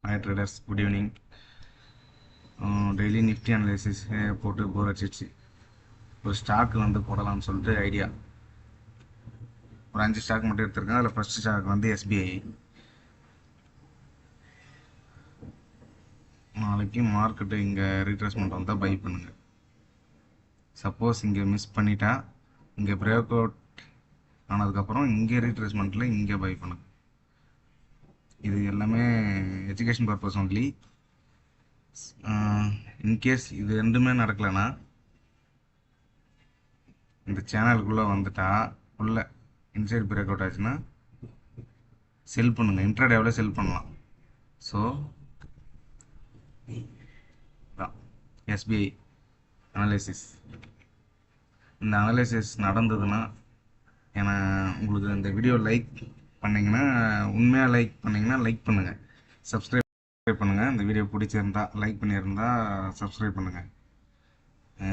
Hi traders, good evening. Daily Nifty analysis போட்டு போர் அடிச்சிச்சு. ஒரு stock வந்து போடலாம்னு சொல்லிட்டு ஐடியா. ஒரு 5 ஸ்டாக் மட்டும் எடுத்திருக்கேன். அதில் ஃபர்ஸ்ட் ஸ்டாக் வந்து எஸ்பிஐ. நாளைக்கு மார்க்கெட்டு இங்கே ரீட்ரேஸ்மெண்ட் வந்தால் பை பண்ணுங்கள். சப்போஸ் இங்கே மிஸ் பண்ணிட்டா இங்கே பிரேக் அவுட் ஆனதுக்கப்புறம் இங்கே ரீட்ரேஸ்மெண்ட்டில் இங்கே பை பண்ணுங்கள். இது எல்லாமே எஜுகேஷன் பர்பஸ் ஒன்லி. இன்கேஸ் இது ரெண்டுமே நடக்கலைன்னா இந்த சேனலுக்குள்ளே வந்துட்டா உள்ள இன்சைட் பிரேக் அவுட் ஆச்சுன்னா செல் பண்ணுங்கள். இன்ட்ராடேவில் செல் பண்ணலாம். ஸோ தான் எஸ்பிஐ அனலைசிஸ். இந்த அனலைசிஸ் நடந்ததுன்னா ஏன்னா உங்களுக்கு இந்த வீடியோ லைக் பண்ணிங்கன்னா, உண்மையாக லைக் பண்ணிங்கன்னா லைக் பண்ணுங்கள், சப்ஸ்கிரைப் பண்ணுங்கள். இந்த வீடியோ பிடிச்சிருந்தா லைக் பண்ணியிருந்தா சப்ஸ்கிரைப் பண்ணுங்கள்.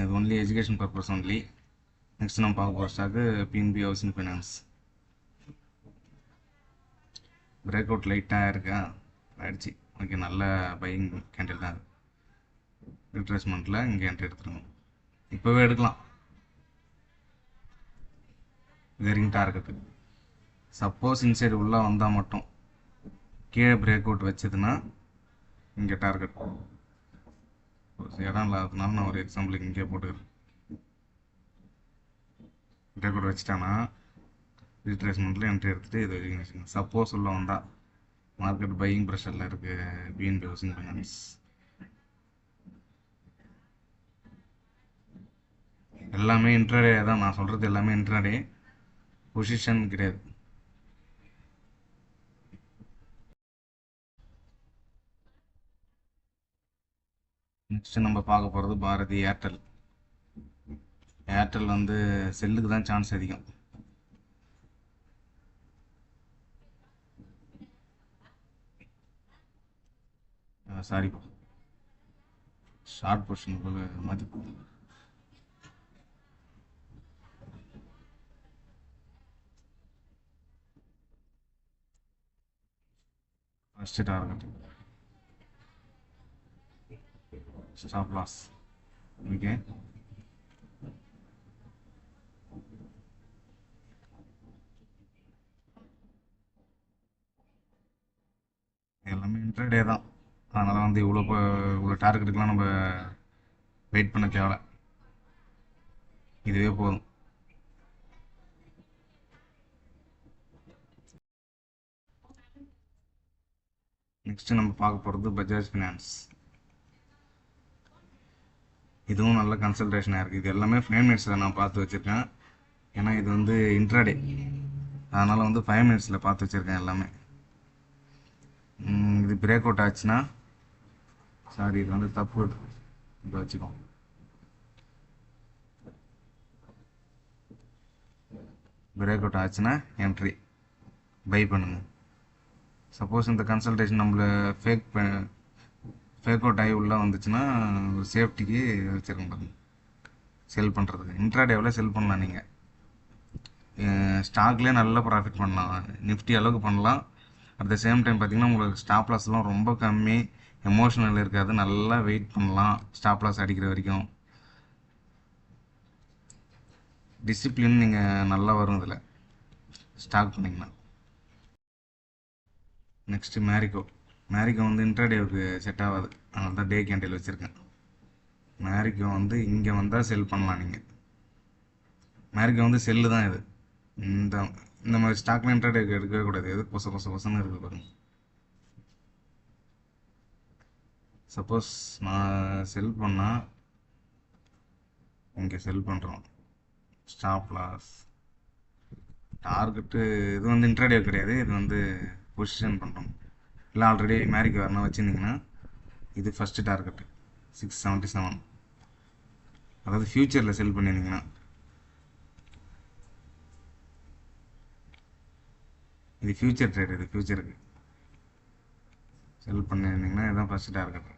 இது only education purpose only. Next நம்ம பார்க்க போகிற stock PNB housing finance. Break out லைட்டாக இருக்கா ஆயிடுச்சு. ஓகே, நல்ல பையிங் கேண்டில் தான். ரீட்ரேஸ்மெண்ட்டில் இங்கே என்ட்ரி எடுத்துருங்க. இப்போவே எடுக்கலாம். இது வரைக்கும் டார்கெட்டு. சப்போஸ் இன்சைடு உள்ளே வந்தால் மட்டும் கீழே பிரேக் அவுட் வச்சதுன்னா இங்கே டார்கெட். இடம் இல்லாததுனால நான் ஒரு எக்ஸாம்பிளுக்கு இங்கே போட்டுக்கிறேன். பிரேக் அவுட் வச்சுட்டானா ரீட்ரேஸ்மெண்ட்டில் என்ட்ரி எடுத்துகிட்டு இது வரைக்கும் வச்சுக்கோங்க. சப்போஸ் உள்ளே வந்தால் மார்க்கெட் பையிங் ப்ரெஷரில் இருக்குது பிஎன்பி ஹவுசிங் ஃபைனான்ஸ். எல்லாமே இன்ட்ராடே தான் நான் சொல்கிறது. எல்லாமே இன்ட்ராடே, பொசிஷன் கிடையாது. நெக்ஸ்ட் நம்ம பார்க்க போகிறது பாரதி ஏர்டெல். ஏர்டெல் வந்து செல்லுக்கு தான் சான்ஸ் அதிகம். சாரிப்பா, ஷார்ட் பொசிஷனுக்கு மதிப்பு first target stop loss. Okay, எல்லாமே இன்ட்ராடே தான். அதனால் வந்து இவ்வளோ டார்கெட்டுக்கெலாம் நம்ம வெயிட் பண்ண தேவை. இதுவே போதும். நெக்ஸ்ட் நம்ம பார்க்க போகிறது பஜாஜ் ஃபினான்ஸ். இதுவும் நல்ல கன்சல்டேஷனாக இருக்குது. இது எல்லாமே 5 மினிட்ஸில் நான் பார்த்து வச்சுருக்கேன். ஏன்னா இது வந்து இன்ட்ராடே, அதனால் வந்து 5 மினிட்ஸில் பார்த்து வச்சுருக்கேன் எல்லாமே. இது பிரேக் அவுட் ஆச்சுன்னா, சாரி இது வந்து தப்பு, இப்போ வச்சுக்கோ. பிரேக் அவுட் ஆச்சுன்னா என்ட்ரி பை பண்ணுங்க. சப்போஸ் இந்த கன்சல்டேஷன் நம்மளை ஃபேக் அவுட் ஆகி உள்ளே வந்துச்சுன்னா ஒரு சேஃப்டிக்கு வச்சுருக்கோம் செல் பண்ணுறதுக்கு. இன்ட்ராடேவில் செல் பண்ணலாம். நீங்கள் ஸ்டாக்லேயே நல்லா ப்ராஃபிட் பண்ணலாம், நிஃப்டி அளவுக்கு பண்ணலாம். அட் த சேம் டைம் பார்த்தீங்கன்னா உங்களுக்கு ஸ்டாப் லாஸ்லாம் ரொம்ப கம்மி, எமோஷனல் இருக்காது. நல்லா வெயிட் பண்ணலாம் ஸ்டாப் லாஸ் அடிக்கிற வரைக்கும். டிசிப்ளின் நீங்கள் நல்லா வரும் இதில் ஸ்டாக் பண்ணிங்கன்னா. நெக்ஸ்ட்டு மேரிகோ வந்து இன்ட்ராடேவுக்கு செட் ஆகாது, அதனால தான் டே கேண்டில் வச்சுருக்கேன். மேரிகோ வந்து இங்கே வந்தால் செல் பண்ணலாம் நீங்கள். மேரிகோ வந்து செல்லு தான் இது. இந்த மாதிரி ஸ்டாக்லாம் இன்ட்ராடேக்கு எடுக்கவே கூடாது. எது கொசன்னு இருக்குது பாருங்க. சப்போஸ் நான் செல் பண்ணால் இங்கே செல் பண்ணுறோம். ஸ்டாப் லாஸ் டார்கெட்டு இது வந்து இன்ட்ராடே கிடையாது, இது வந்து பொசிஷன் பண்ணுறோம். இல்லை ஆல்ரெடி மேரிக்கு வரணும் வச்சுருந்தீங்கன்னா இது ஃபஸ்ட்டு டார்கெட்டு 677. அதாவது ஃப்யூச்சரில் செல் பண்ணியிருந்தீங்கன்னா, இது ஃப்யூச்சர் ட்ரேட், இது ஃப்யூச்சருக்கு செல் பண்ணியிருந்தீங்கன்னா இதுதான் ஃபஸ்ட்டு டார்கெட்டு.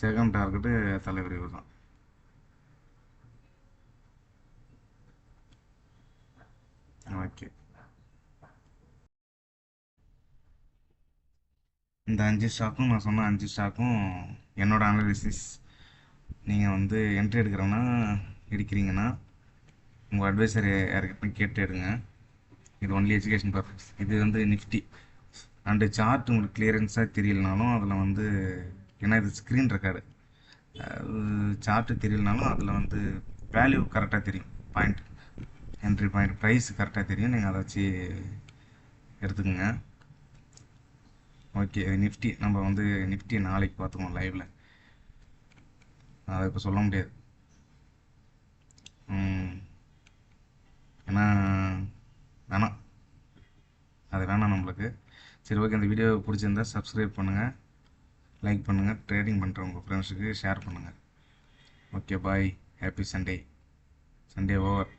செகண்ட் டார்கெட்டு தலைவர் இவர் தான். ஓகே, இந்த 5 ஸ்டாக்கும் நான் சொன்ன 5 ஸ்டாக்கும் என்னோட அனாலிசிஸ். நீங்கள் வந்து என்ட்ரி எடுக்கிறீங்கன்னா உங்கள் அட்வைசர் யாருக்கிட்ட கேட்டு எடுங்க. இது ஒன்லி எஜுகேஷன் பர்பஸ். இது வந்து நிஃப்டி அண்டு சார்ட் உங்களுக்கு கிளியரன்ஸாக தெரியலனாலும் அதில் வந்து, ஏன்னா இது ஸ்க்ரீன் ரெக்கார்டு, சார்ட்டு தெரியலனாலும் அதில் வந்து வேல்யூ கரெக்டாக தெரியும். பாயிண்ட், என்ட்ரி பாயிண்ட், ப்ரைஸ் கரெக்டாக தெரியும். நீங்கள் அதை வச்சு எடுத்துக்கோங்க. ஓகே, நிஃப்டி நம்ம வந்து நிஃப்டி நாளைக்கு பார்த்துக்குவோம் லைவில். அதை இப்போ சொல்ல முடியாது. ஏன்னா வேணாம், அது வேணாம் நம்மளுக்கு. சரி, ஓகே. இந்த வீடியோ பிடிச்சிருந்தா சப்ஸ்கிரைப் பண்ணுங்கள், லைக் பண்ணுங்கள், ட்ரேடிங் பண்ணுற உங்கள் ஃப்ரெண்ட்ஸுக்கு ஷேர் பண்ணுங்கள். Okay, bye. Happy Sunday. Sunday over.